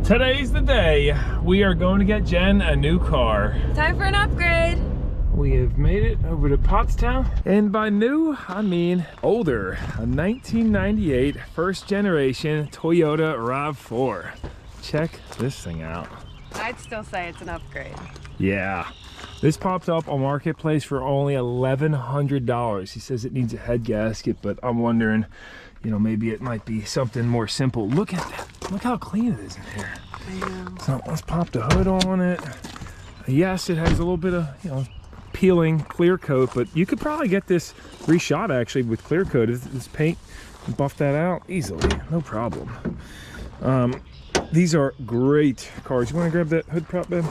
Today's the day. We are going to get Jen a new car. Time for an upgrade. We have made it over to Pottstown. And by new, I mean older. A 1998 first generation Toyota RAV4. Check this thing out. I'd still say it's an upgrade. Yeah. This popped up on Marketplace for only $1,100. He says it needs a head gasket, but I'm wondering, you know, maybe it might be something more simple. Look at that. Look how clean it is in here. I know. So let's pop the hood on it. Yes, it has a little bit of, you know, peeling clear coat, but you could probably get this reshot actually with clear coat. This paint, buff that out easily, no problem. These are great cars. You want to grab that hood prop, babe?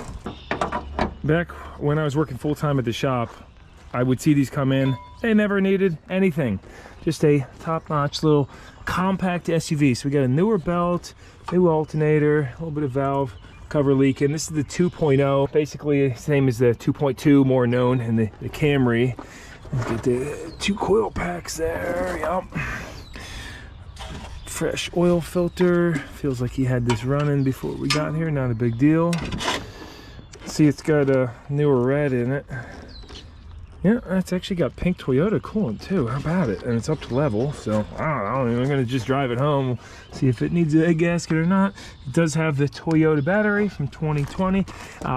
Back when I was working full-time at the shop, I would see these come in. They never needed anything. Just a top-notch little compact SUV. So we got a newer belt, new alternator, a little bit of valve cover leaking. This is the 2.0, basically the same as the 2.2, more known in the Camry. Let's get the 2 coil packs there, yep. Fresh oil filter. Feels like he had this running before we got here, not a big deal. See, it's got a newer red in it. Yeah, it's actually got pink Toyota coolant too. How about it? And it's up to level, so I don't know. I'm gonna just drive it home, see if it needs a gasket or not. It does have the Toyota battery from 2020.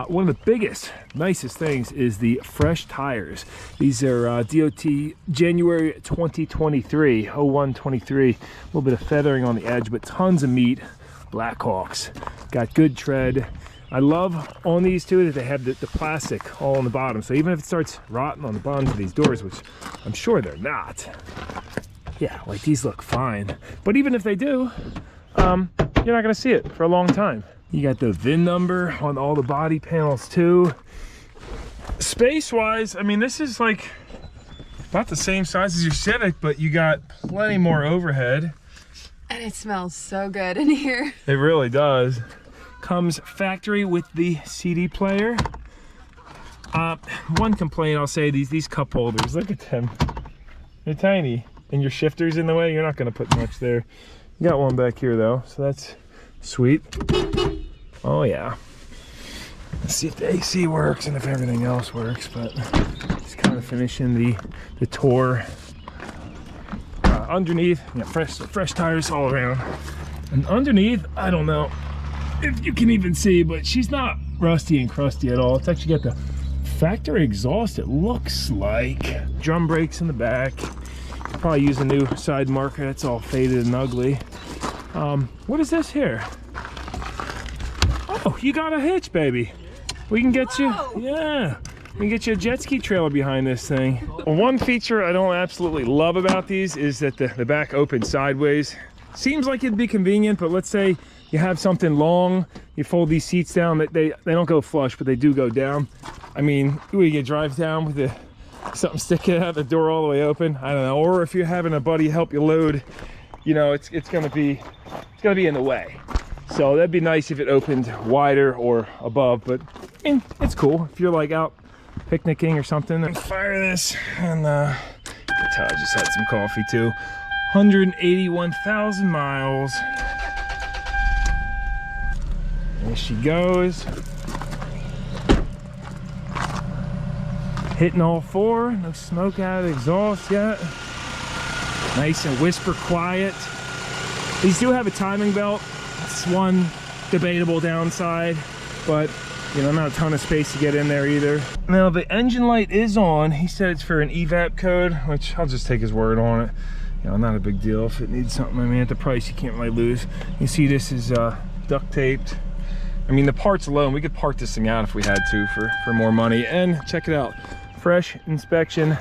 One of the biggest, nicest things is the fresh tires. These are DOT January 2023, 0123. A little bit of feathering on the edge, but tons of meat. Blackhawks. Got good tread. I love on these two that they have the plastic all on the bottom. So even if it starts rotting on the bottoms of these doors, which I'm sure they're not, yeah, like these look fine. But even if they do, you're not gonna see it for a long time. You got the VIN number on all the body panels too. Space-wise, I mean, this is like about the same size as your Civic, but you got plenty more overhead. And it smells so good in here. It really does. Comes factory with the CD player. One complaint I'll say, these cup holders, look at them. They're tiny. And your shifter's in the way, you're not gonna put much there. You got one back here though, so that's sweet. Oh yeah. Let's see if the AC works and if everything else works, but just kind of finishing the tour. Underneath, yeah, fresh tires all around. And underneath, I don't know if you can even see, but she's not rusty and crusty at all. It's actually got the factory exhaust, it looks like. Drum brakes in the back. Probably use a new side marker. That's all faded and ugly. What is this here? Oh, you got a hitch, baby. We can get you, yeah. We can get you a jet ski trailer behind this thing. Well, one feature I don't absolutely love about these is that the back opens sideways. Seems like it'd be convenient, but let's say you have something long, you fold these seats down, they don't go flush, but they do go down. I mean, you drive down with something sticking out the door all the way open, I don't know. Or if you're having a buddy help you load, you know, it's gonna be in the way. So that'd be nice if it opened wider or above, but I mean, it's cool if you're like out picnicking or something. And fire this, and I just had some coffee too. 181,000 miles. There she goes. Hitting all four, no smoke out of the exhaust yet. Nice and whisper quiet. These do have a timing belt. It's one debatable downside, but you know, not a ton of space to get in there either. Now the engine light is on. He said it's for an evap code, which I'll just take his word on it. You know, not a big deal if it needs something. I mean, at the price, you can't really lose. You see this is duct taped. I mean, the parts alone, we could part this thing out if we had to for more money. And check it out, fresh inspection,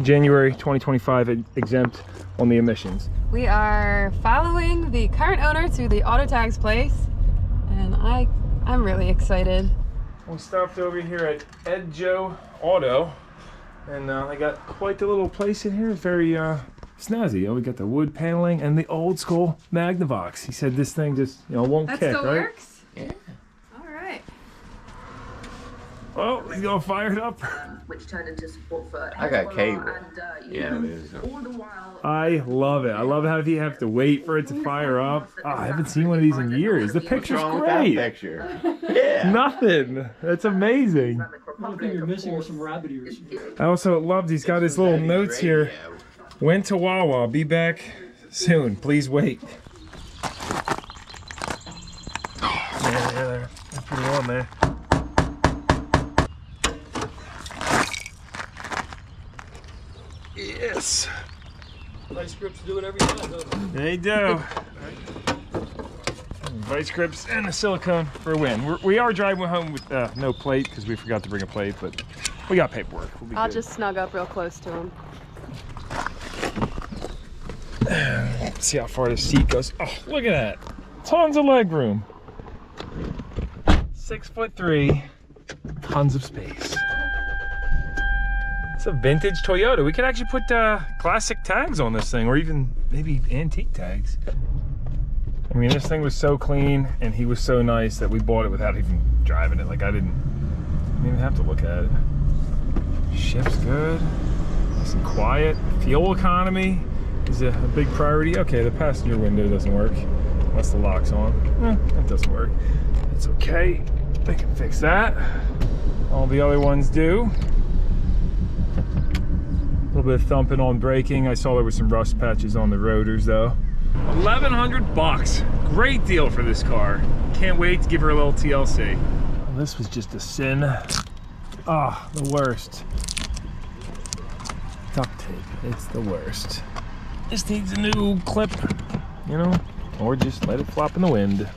January 2025 exempt on the emissions. We are following the current owner to the auto tags place, and I'm really excited. We stopped over here at Ed Joe Auto, and they got quite the little place in here. Very snazzy. Oh, we got the wood paneling and the old school Magnavox. He said this thing just, you know, won't kick, right? That still works? Yeah. All right. Oh, he's gonna fire it up. Which turned into support for I got cable. yeah, it is. all the while. I love it. I love how you have to wait for it to fire up. Oh, I haven't seen one of these in years. The picture's What's wrong with that great. picture? Yeah. Nothing. That's amazing. The only thing you're missing are some rabbit ears. I also love he's got his little notes here. Went to Wawa. Be back soon. Please wait. Oh, man, there. I put it on there. Yes. Vice grips do it every time, though. They do. Vice grips and the silicone for a win. We are driving home with no plate because we forgot to bring a plate, but we got paperwork. We'll be I'll good. just snug up real close to him. See how far the seat goes. Oh, look at that. Tons of leg room. 6'3", tons of space. It's a vintage Toyota. We could actually put classic tags on this thing, or even maybe antique tags. I mean, this thing was so clean and he was so nice that we bought it without even driving it. Like, I didn't even have to look at it. Shift's good. Nice and quiet. Fuel economy is a big priority. Okay, the passenger window doesn't work unless the lock's on. That doesn't work. It's okay. They can fix that. All the other ones do. A little bit of thumping on braking. I saw there was some rust patches on the rotors though. 1,100 bucks. Great deal for this car. Can't wait to give her a little TLC. Well, this was just a sin. Ah, the worst. Duct tape. It's the worst. This needs a new clip, you know, or just let it flop in the wind.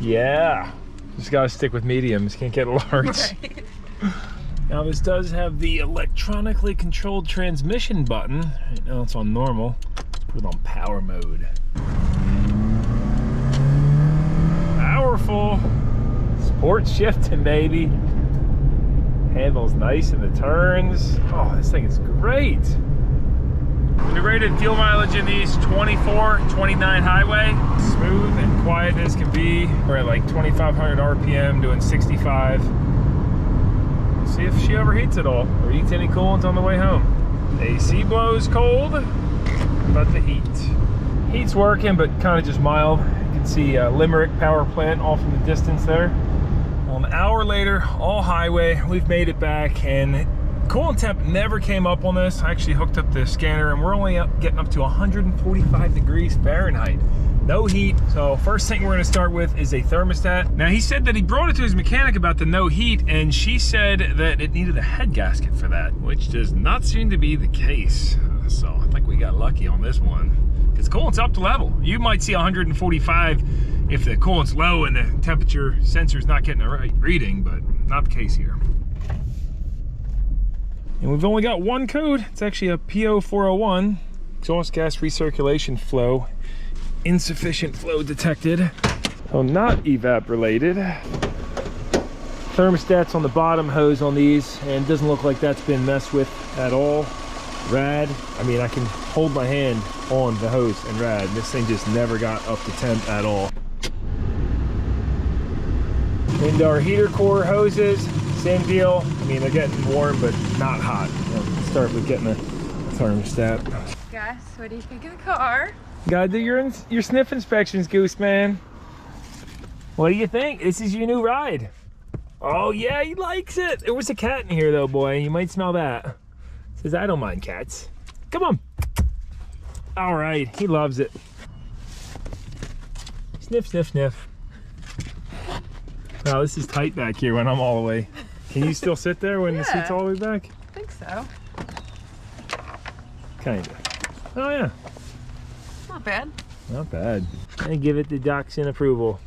Yeah. Just gotta stick with mediums. Can't get large. Right. Now this does have the electronically controlled transmission button. Right now it's on normal. Put it on power mode. Powerful. Sport shifting, baby. Handles nice in the turns. Oh, this thing is great. The rated fuel mileage in these 24, 29 highway. Smooth and quiet as can be. We're at like 2,500 RPM doing 65. See if she overheats at all or eats any coolant on the way home. AC blows cold, but the heat's working, but kind of just mild. You can see Limerick power plant off in the distance there. Well, an hour later, all highway, we've made it back, and coolant temp never came up on this. I actually hooked up the scanner, and we're only getting up to 145 degrees Fahrenheit. No heat. So first thing we're gonna start with is a thermostat. Now he said that he brought it to his mechanic about the no heat, and she said that it needed a head gasket for that, which does not seem to be the case. So I think we got lucky on this one, because coolant's up to level. You might see 145 if the coolant's low and the temperature sensor's not getting the right reading, but not the case here. And we've only got one code. It's actually a PO401, exhaust gas recirculation flow. Insufficient flow detected, so not evap related. Thermostat's on the bottom hose on these, and it doesn't look like that's been messed with at all. Rad, I mean, I can hold my hand on the hose and rad. This thing just never got up to temp at all. Into our heater core hoses, same deal. I mean, they're getting warm, but not hot. Let's start with getting a thermostat. Guys, what do you think of the car? Gotta do your sniff inspections, Goose Man. What do you think? This is your new ride. Oh yeah, he likes it. There was a cat in here though, boy. You might smell that. Says, I don't mind cats. Come on. All right, he loves it. Sniff, sniff, sniff. Wow, this is tight back here when I'm all the way. Can you still sit there when the seat's all the way back? I think so. Kinda. Oh yeah. Not bad. Not bad. I give it the dachshund approval.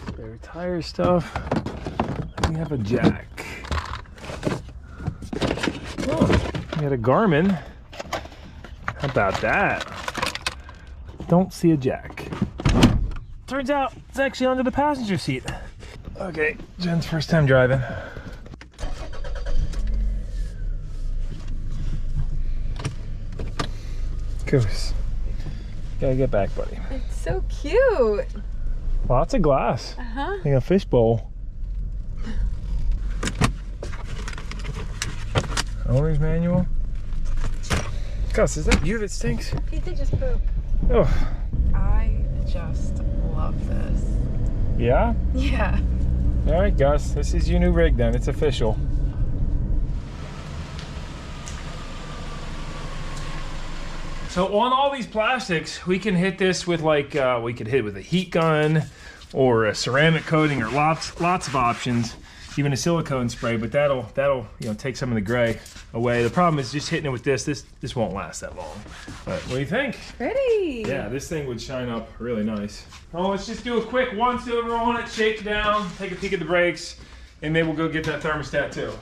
Spare tire stuff. We have a jack. Oh, we got a Garmin. How about that? Don't see a jack. Turns out it's actually under the passenger seat. Okay, Jen's first time driving. Goose. Gotta get back, buddy. It's so cute. Lots of glass. Uh-huh. Like a fish bowl. Owner's manual. Gus, is that you that stinks? He did just poop. Oh. I just love this. Yeah? Yeah. All right, Gus, this is your new rig then. It's official. So on all these plastics, we can hit this with like, we could hit it with a heat gun or a ceramic coating or lots of options, even a silicone spray, but that'll take some of the gray away. The problem is just hitting it with this won't last that long. But what do you think? Pretty. Yeah, this thing would shine up really nice. Oh, let's just do a quick once over on it, shake it down, take a peek at the brakes, and maybe we'll go get that thermostat too.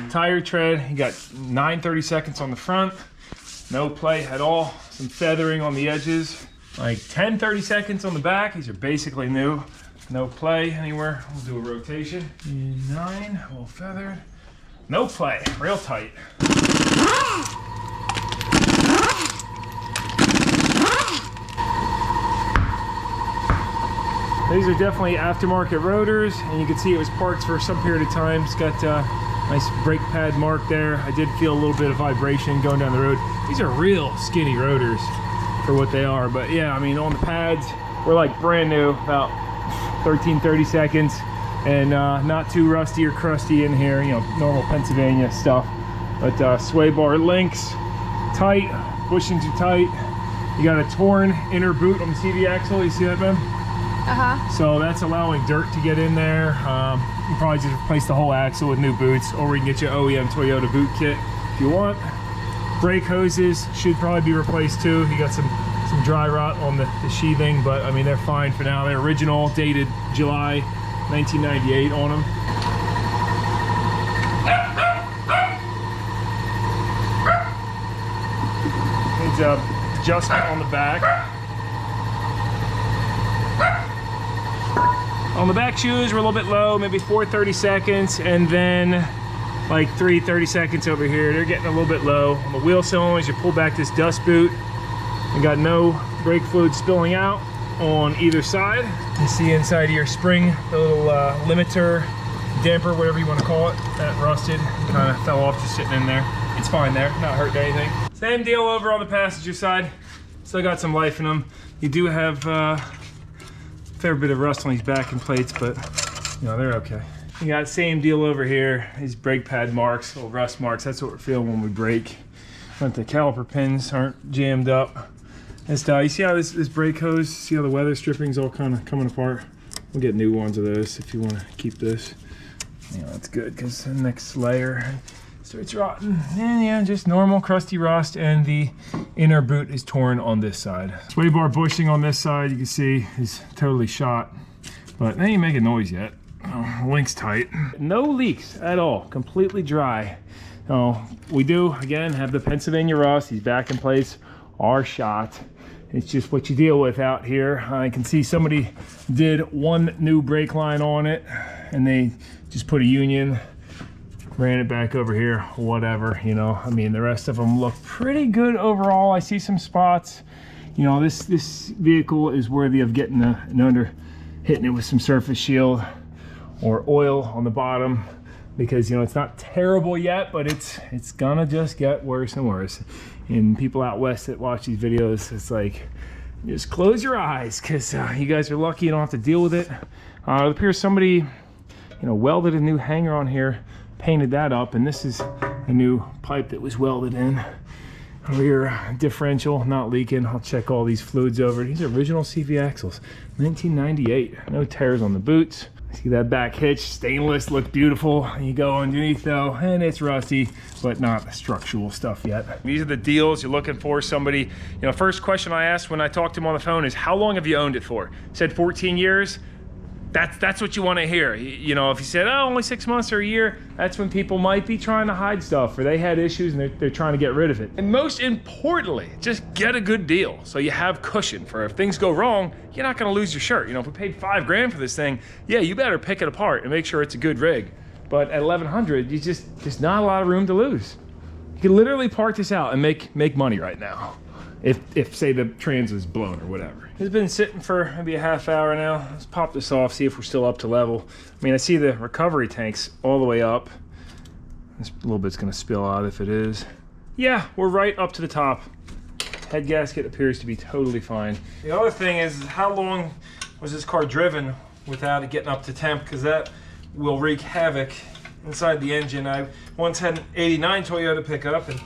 Tire tread, you got 9/30 seconds on the front, no play at all. Some feathering on the edges, like 10/30 seconds on the back. These are basically new. No play anywhere. We'll do a rotation. 9, a little feathered. No play, real tight. These are definitely aftermarket rotors, and you can see it was parked for some period of time. It's got a nice brake pad mark there. I did feel a little bit of vibration going down the road. These are real skinny rotors for what they are, but yeah, I mean, on the pads, we're like brand new, about 13-30 seconds, and not too rusty or crusty in here, you know, normal Pennsylvania stuff. But sway bar links, tight, bushings are tight. You got a torn inner boot on the CV axle, you see that, man? Uh-huh. So that's allowing dirt to get in there. You probably just replace the whole axle with new boots, or we can get you OEM Toyota boot kit if you want. Brake hoses should probably be replaced too. You got some dry rot on the sheathing, but I mean, they're fine for now. They're original, dated July 1998 on them. Needs a adjustment on the back. On the back shoes, we're a little bit low, maybe 4:30 seconds, and then like 3:30 seconds over here. They're getting a little bit low. On the wheel cylinders, you pull back this dust boot. You got no brake fluid spilling out on either side. You see inside of your spring, the little limiter, damper, whatever you want to call it, that rusted, kind of fell off just sitting in there. It's fine there, not hurting anything. Same deal over on the passenger side. Still got some life in them. You do have fair bit of rust on these backing plates, but you know, they're okay. You got same deal over here. These brake pad marks, little rust marks. That's what we're feeling when we brake. But the caliper pins aren't jammed up. And stuff. You see how this brake hose, see how the weather stripping's all kind of coming apart? We'll get new ones of those if you want to keep this. You know, that's good because the next layer starts rotting. And yeah, just normal crusty rust, and the inner boot is torn on this side. Sway bar bushing on this side, you can see, is totally shot, but they ain't making noise yet. Oh, link's tight. No leaks at all, completely dry. We do, again, have the Pennsylvania rust. These back in place are shot. It's just what you deal with out here. I can see somebody did one new brake line on it, and they just put a union, ran it back over here, whatever, you know. I mean, the rest of them look pretty good overall. I see some spots. You know, this vehicle is worthy of getting hitting it with some surface shield or oil on the bottom, because, you know, it's not terrible yet, but it's gonna just get worse and worse. And people out west that watch these videos, it's like, just close your eyes, because you guys are lucky you don't have to deal with it. It appears somebody, you know, welded a new hanger on here, painted that up, and this is a new pipe that was welded in. Rear differential not leaking. I'll check all these fluids over. These are original CV axles, 1998. No tears on the boots. See that back hitch, stainless, look beautiful. You go underneath though, and it's rusty, but not structural stuff yet. These are the deals you're looking for. Somebody, you know, first question I asked when I talked to him on the phone is, how long have you owned it for? Said 14 years. That's what you want to hear. You know, if you said, oh, only 6 months or a year, that's when people might be trying to hide stuff, or they had issues and they're trying to get rid of it. And most importantly, just get a good deal so you have cushion for if things go wrong, you're not going to lose your shirt. You know, if we paid $5 grand for this thing, yeah, you better pick it apart and make sure it's a good rig. But at 1100, you just, there's not a lot of room to lose. You could literally park this out and make money right now. If say the trans is blown or whatever. It's been sitting for maybe a half hour now. Let's pop this off, see if we're still up to level. I mean, I see the recovery tanks all the way up. This little bit's gonna spill out if it is. Yeah, we're right up to the top. Head gasket appears to be totally fine. The other thing is how long was this car driven without it getting up to temp, because that will wreak havoc inside the engine. I once had an 89 Toyota pickup and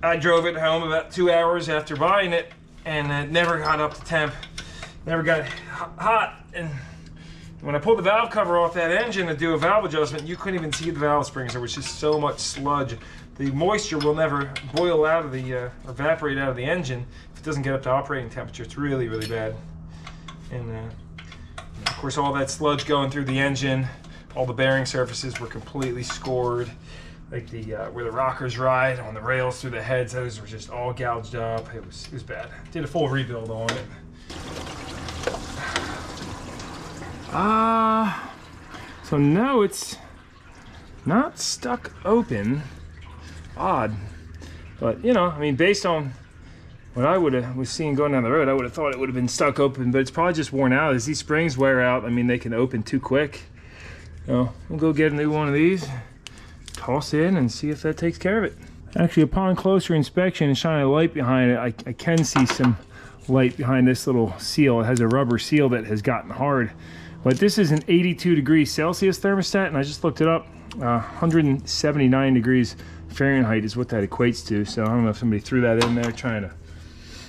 I drove it home about 2 hours after buying it, and it never got up to temp, never got hot. And when I pulled the valve cover off that engine to do a valve adjustment, you couldn't even see the valve springs. There was just so much sludge. The moisture will never boil out of the, evaporate out of the engine if it doesn't get up to operating temperature. It's really, really bad. And of course, all that sludge going through the engine, all the bearing surfaces were completely scored. Like the where the rockers ride on the rails through the heads, those were just all gouged up. It was bad. Did a full rebuild on it. So no, it's not stuck open. Odd, but you know, I mean, based on what I was seeing going down the road, I would have thought it would have been stuck open, but it's probably just worn out. As these springs wear out, I mean, they can open too quick. So we'll go get a new one of these, toss in, and see if that takes care of it. Actually, upon closer inspection and shining a light behind it, I can see some light behind this little seal. It has a rubber seal that has gotten hard. But this is an 82 degrees Celsius thermostat, and I just looked it up. 179 degrees Fahrenheit is what that equates to. So I don't know if somebody threw that in there trying to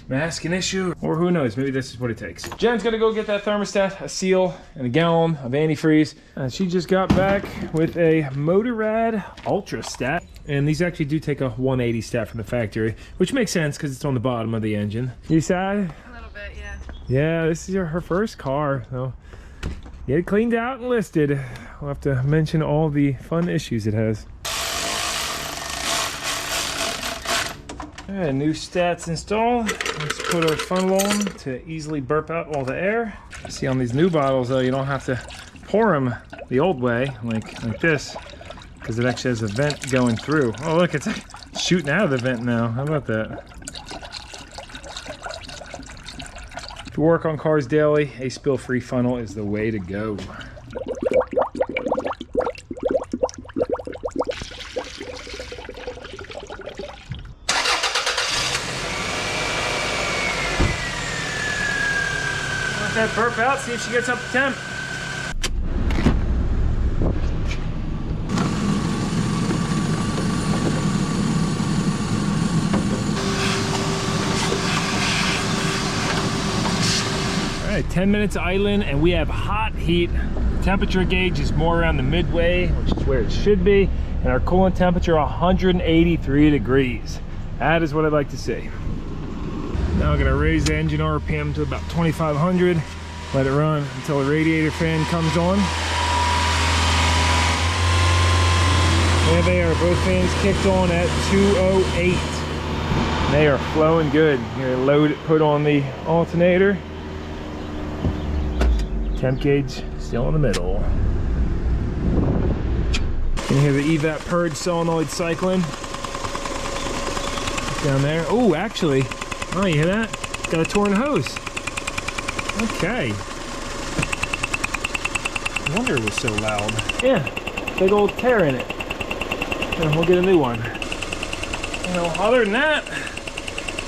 mask an issue, or who knows, maybe this is what it takes. Jen's gonna go get that thermostat, a seal, and a gallon of antifreeze. She just got back with a Motorrad Ultra Stat, and these actually do take a 180 stat from the factory, which makes sense because it's on the bottom of the engine. You sad? A little bit, yeah. Yeah, this is her first car, so get it cleaned out and listed. We'll have to mention all the fun issues it has. Alright, new stats installed. Let's put our funnel on to easily burp out all the air. See, on these new bottles though, you don't have to pour them the old way, like this, because it actually has a vent going through. Oh look, it's shooting out of the vent now. How about that? If you work on cars daily, a spill-free funnel is the way to go. Let that burp out, see if she gets up to temp. All right, 10 minutes idling and we have hot heat. Temperature gauge is more around the midway, which is where it should be, and our coolant temperature 183 degrees. That is what I'd like to see. Now I'm gonna raise the engine RPM to about 2,500, let it run until the radiator fan comes on. There they are, both fans kicked on at 208. They are flowing good. You're gonna load it, put on the alternator. Temp gauge still in the middle. You can hear the evap purge solenoid cycling. Down there. Oh, actually, oh, you hear that? It's got a torn hose. Okay. No wonder it was so loud. Yeah, big old tear in it. And we'll get a new one. You know, other than that,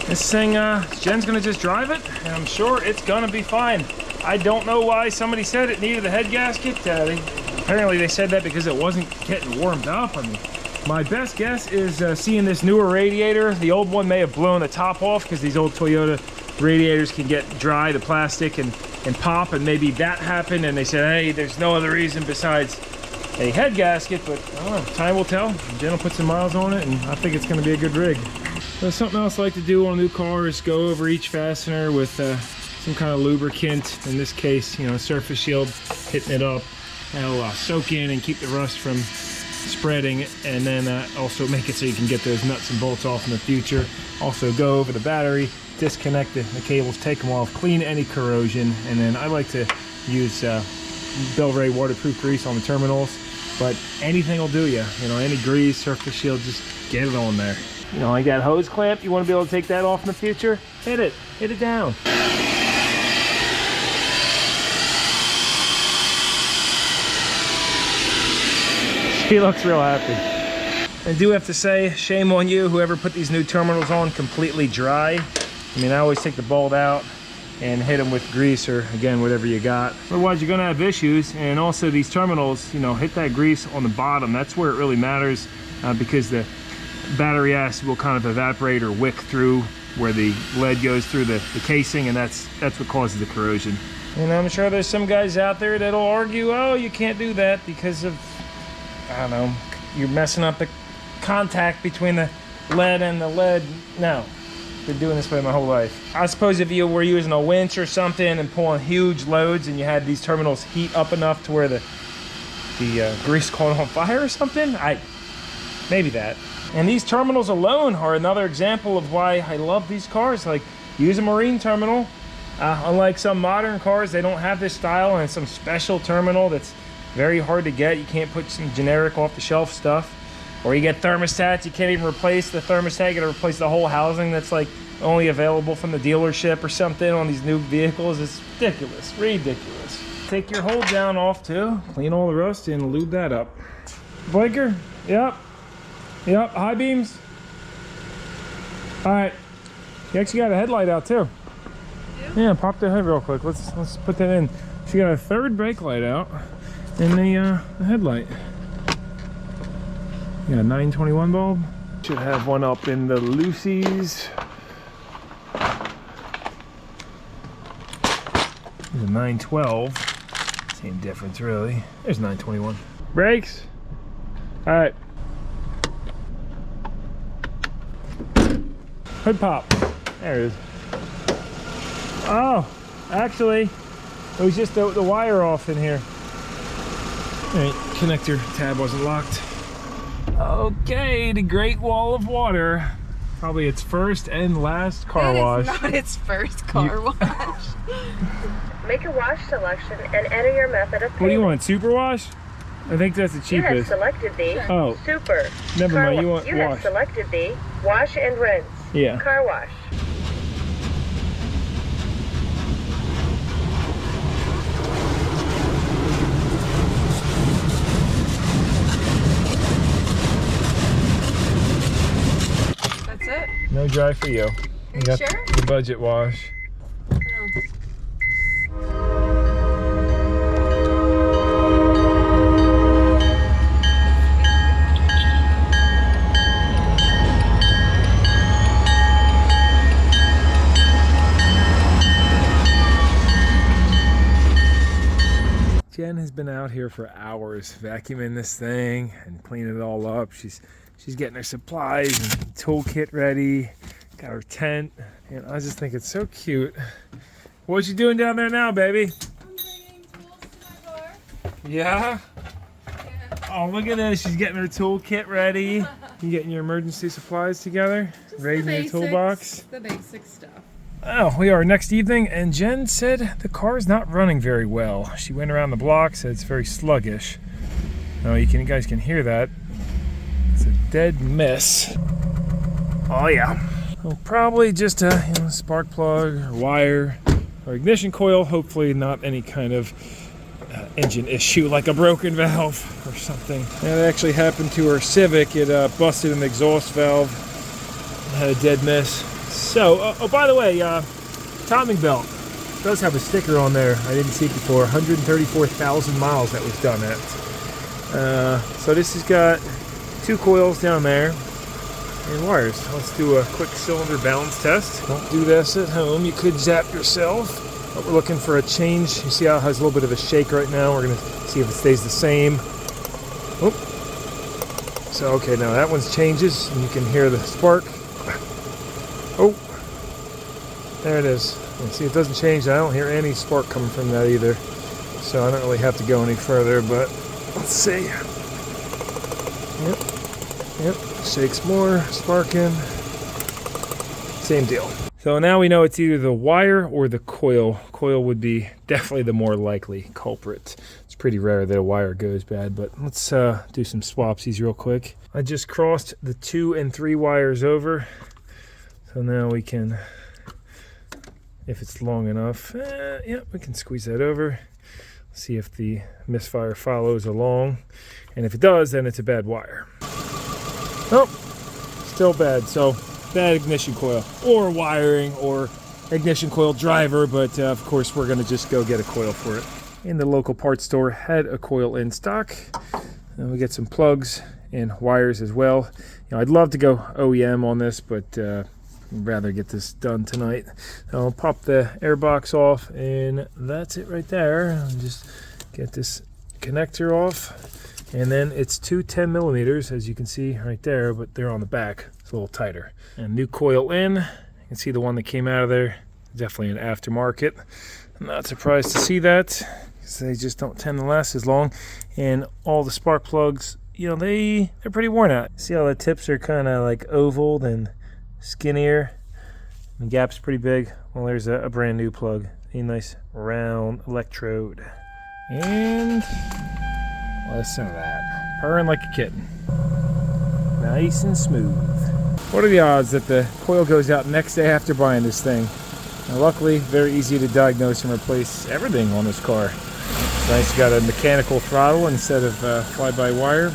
this thing, Jen's gonna just drive it, and I'm sure it's gonna be fine. I don't know why somebody said it needed a head gasket. Apparently they said that because it wasn't getting warmed up. I mean, my best guess is seeing this newer radiator. The old one may have blown the top off because these old Toyota radiators can get dry, the plastic, and pop, and maybe that happened, and they said, hey, there's no other reason besides a head gasket, but I don't know, time will tell. Jen will put some miles on it, and I think it's gonna be a good rig. So something else I like to do on a new car is go over each fastener with some kind of lubricant. In this case, you know, Surface Shield, hitting it up. That'll soak in and keep the rust from spreading, and then also make it so you can get those nuts and bolts off in the future. Also go over the battery, disconnect the cables, take them off, clean any corrosion, and then I like to use Bel-Ray waterproof grease on the terminals. but anything will do you. You know, any grease, surface shield, just get it on there. You know, like that hose clamp, you want to be able to take that off in the future? Hit it down. She looks real happy. I do have to say, shame on you, whoever put these new terminals on completely dry. I mean, I always take the bolt out and hit them with grease or, again, whatever you got. Otherwise, you're gonna have issues. And also these terminals, you know, hit that grease on the bottom. That's where it really matters because the battery acid will kind of evaporate or wick through where the lead goes through the casing, and that's what causes the corrosion. And I'm sure there's some guys out there that'll argue, oh, you can't do that because of, I don't know, you're messing up the contact between the lead and the lead. No, been doing this way my whole life. I suppose if you were using a winch or something and pulling huge loads and you had these terminals heat up enough to where the grease caught on fire or something, maybe that. And these terminals alone are another example of why I love these cars. Like, use a marine terminal. Unlike some modern cars, they don't have this style, and it's some special terminal that's very hard to get. You can't put some generic off-the-shelf stuff. Or you get thermostats, you can't even replace the thermostat, you gotta replace the whole housing that's like only available from the dealership or something on these new vehicles. It's ridiculous, ridiculous. Take your hold down off too, clean all the rust and lube that up. Blinker, yep, high beams. All right, you actually got a headlight out too. Yeah, pop the hood real quick, let's put that in. She got a third brake light out and the headlight. Yeah, 921 bulb. Should have one up in the Lucy's. There's a 912. Same difference, really. There's 921. Brakes. All right. Hood pop. There it is. Oh, actually, it was just the wire off in here. All right, connector tab wasn't locked. Okay, the Great Wall of Water. Probably its first and last car wash. It's not its first car wash. Make a wash selection and enter your method of payment. What do you want, super wash? I think that's the You have cheapest. selected the Oh, super. never car mind, you wa- want You wash. have selected the wash and rinse. Yeah. Car wash. That's it? No dry for you. Are you got sure? the budget wash. No. Jen has been out here for hours vacuuming this thing and cleaning it all up. She's getting her supplies and toolkit ready. Got her tent, and I just think it's so cute. What you doing down there now, baby? I'm bringing tools to my car. Yeah? Yeah. Oh, look at this. She's getting her toolkit ready. You getting your emergency supplies together? Raiding your toolbox? The basic stuff. Oh, we are next evening, and Jen said the car is not running very well. She went around the block, said it's very sluggish. Oh, you guys can hear that. It's a dead miss. Oh yeah. Well, probably just a spark plug or wire or ignition coil. Hopefully not any kind of engine issue like a broken valve or something. Yeah, that actually happened to her Civic. It busted an exhaust valve. Had a dead miss. So, oh, by the way, timing belt does have a sticker on there. I didn't see it before. 134,000 miles that was done at. So this has got 2 coils down there and wires. Let's do a quick cylinder balance test. Don't do this at home. You could zap yourself. But we're looking for a change. You see how it has a little bit of a shake right now. We're going to see if it stays the same. Oop. So, okay, now that one changes, and you can hear the spark. Oh, there it is. You see, it doesn't change. I don't hear any spark coming from that either. So I don't really have to go any further, but let's see. Yep, shakes more, sparking. Same deal. So now we know it's either the wire or the coil. Coil would be definitely the more likely culprit. It's pretty rare that a wire goes bad, but let's do some swapsies real quick. I just crossed the 2 and 3 wires over. So now we can, if it's long enough, yeah, we can squeeze that over. See if the misfire follows along. And if it does, then it's a bad wire. Oh, still bad. So bad ignition coil or wiring or ignition coil driver, but of course we're gonna just go get a coil for it. In the local parts store had a coil in stock. And we get some plugs and wires as well. You know, I'd love to go OEM on this, but I'd rather get this done tonight. I'll pop the air box off, and that's it right there. I'll just get this connector off, and then it's two 10 millimeters, as you can see right there, but they're on the back. It's a little tighter. And new coil in. You can see the one that came out of there. Definitely an aftermarket. I'm not surprised to see that, because they just don't tend to last as long. And all the spark plugs, you know, they're pretty worn out. See how the tips are kind of like oval and skinnier? The gap's pretty big. Well, there's a brand new plug. A nice round electrode. And listen to that. Purring like a kitten. Nice and smooth. What are the odds that the coil goes out next day after buying this thing? Now, luckily, very easy to diagnose and replace everything on this car. It's nice, you got a mechanical throttle instead of fly-by-wire,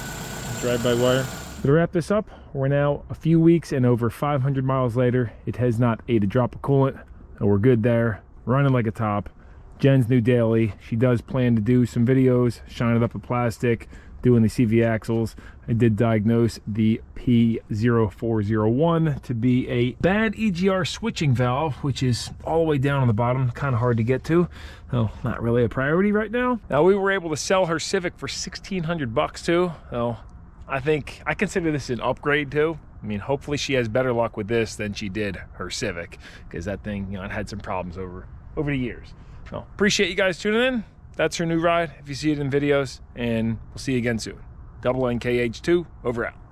drive-by-wire. To wrap this up, we're now a few weeks and over 500 miles later. It has not ate a drop of coolant, so we're good there, running like a top. Jen's new daily. She does plan to do some videos, shining up a plastic, doing the CV axles. I did diagnose the P0401 to be a bad EGR switching valve, which is all the way down on the bottom, kind of hard to get to. So not really a priority right now. Now, we were able to sell her Civic for $1,600 too. So I think I consider this an upgrade too. I mean, hopefully she has better luck with this than she did her Civic, because that thing, you know, it had some problems over the years. So appreciate you guys tuning in. That's her new ride, if you see it in videos, and we'll see you again soon. NNKH2, over out.